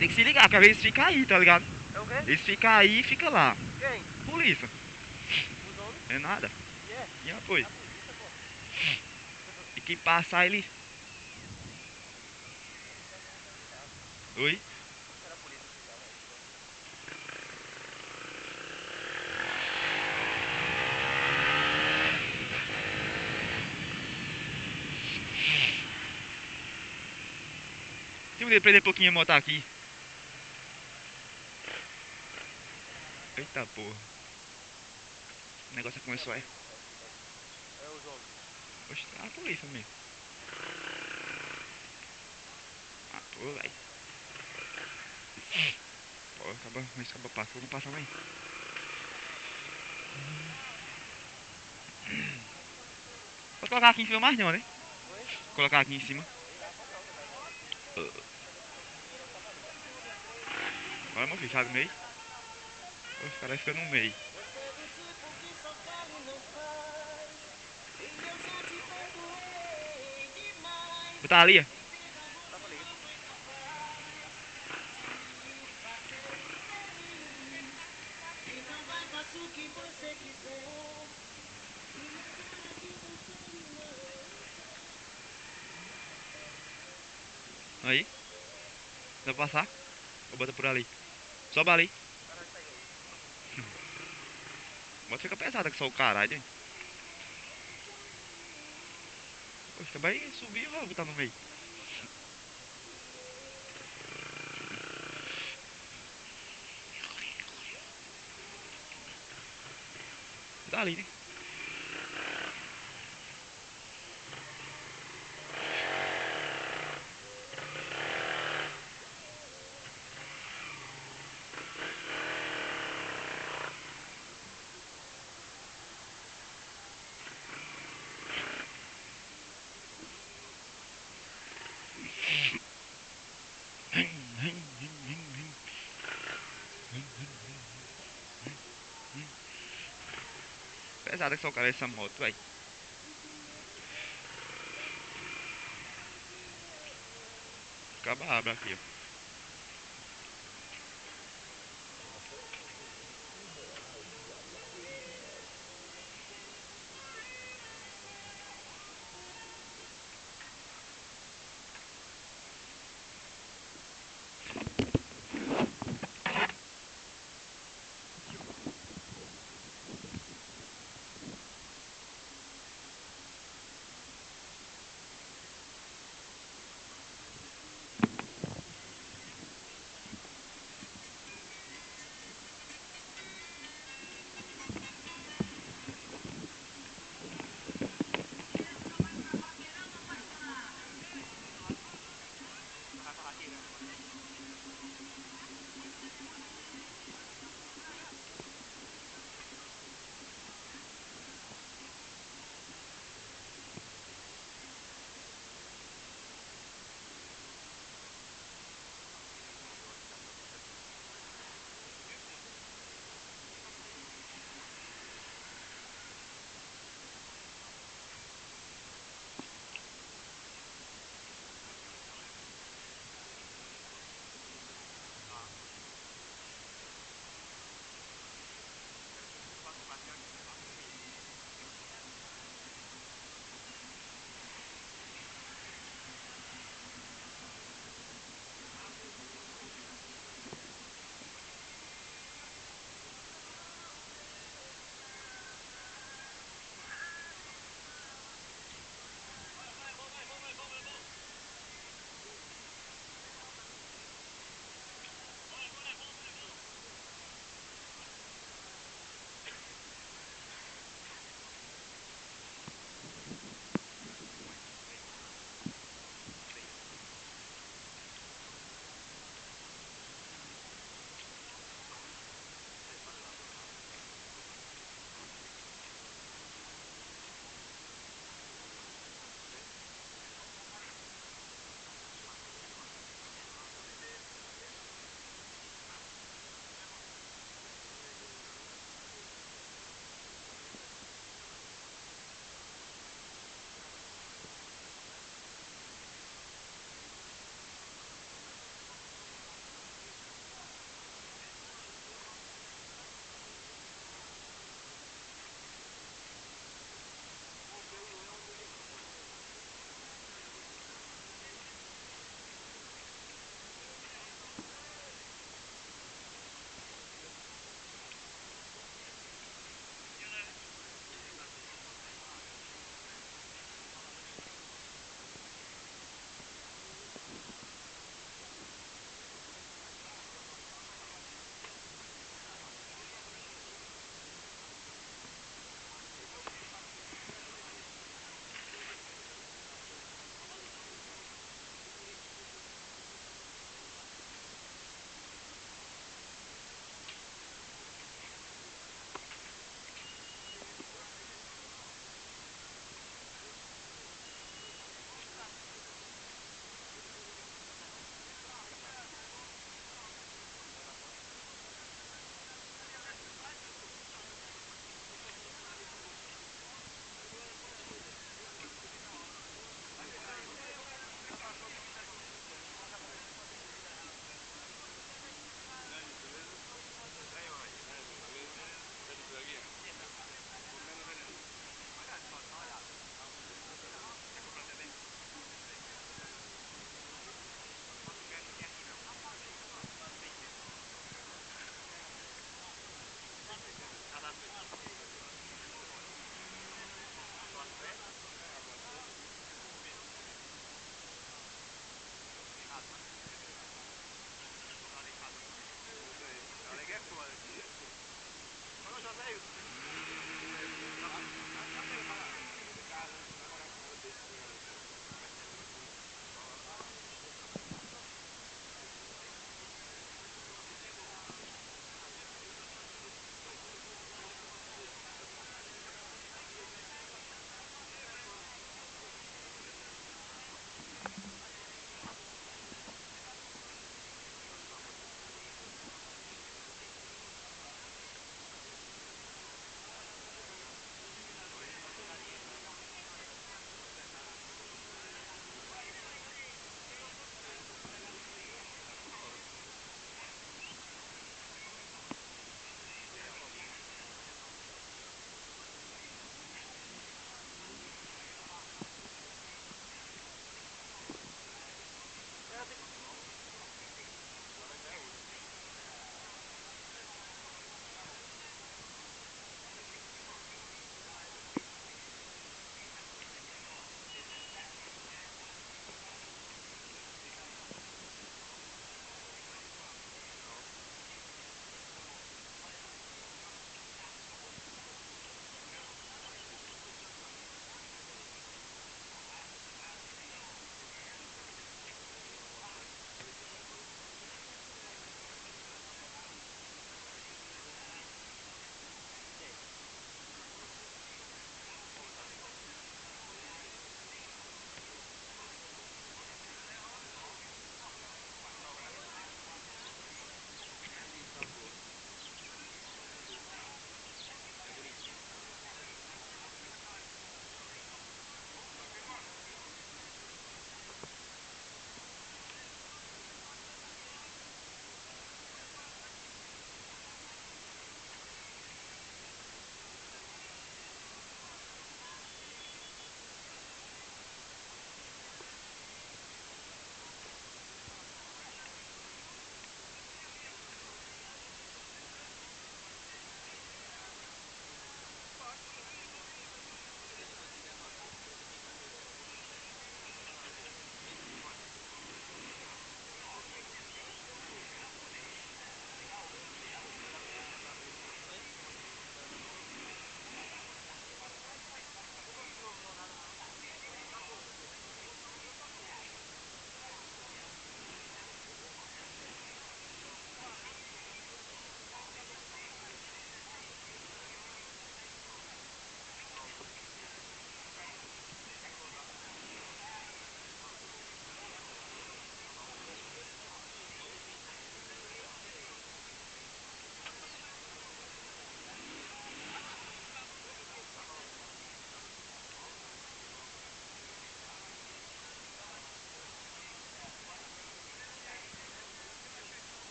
Tem que se ligar, que às vezes fica aí, tá ligado? É o quê? Eles ficam aí e fica lá. Quem? Polícia. Os homens? É nada. E é? E apoio. A polícia, pô. E quem passar ele. Oi? Era a polícia oficial, velho. Tem um prender um pouquinho a moto aqui. Eita porra. O negócio começou aí. É os homens. Oxe, é a polícia mesmo. Ah, pô, velho. Pô, acaba, mas acaba passando, não passa mais. Pode colocar aqui em cima mais não, né? Oi? Colocar aqui em cima. Sei lá, pode não, você tá aí. Olha, meu filho, sai do meio. Os caras ficam no meio. Você é do tipo que só fala e não faz. E eu já te perdoei demais. Botar ali, ó. Tá falei. Então vai, faça o que você quiser. E agora que você não Aí. Dá pra passar? Ou bota por ali? Sobe ali. Caralho, pega aí. Bota fica pesada que só o caralho, hein? Poxa, vai subir e vai botar no meio. Dá ali, né? Pesada que só o cara essa moto, velho. Acaba abre aqui, ó.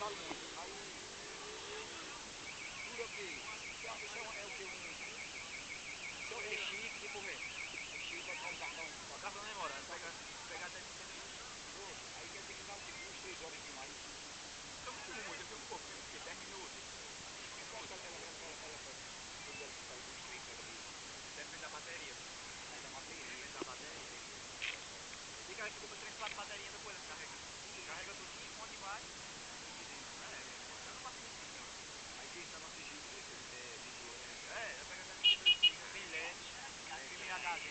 falo muito. Aí, dura que, isso é o que? Isso é o chip, tipo, velho. O chip, botar um cartão. O cartão não demora, pega até 50 minutos. Pronto. Aí quer dizer que dá o quê? 2, 3 horas de mais. Eu não filmo muito, eu filmo pouco, filmo o quê? 10 minutos. Então ela quando ela sai dos 3 megabits. Depende da bateria. Aí da bateria. Depende da bateria. E cara, que compra 3, 4 baterias depois ela carrega. Carrega tudinho, monta embaixo. Eu não faço muito não. Aí tem esse negócio de vídeo, de vídeo, né? É, eu pego até 32 GB, tem LED, filme HD,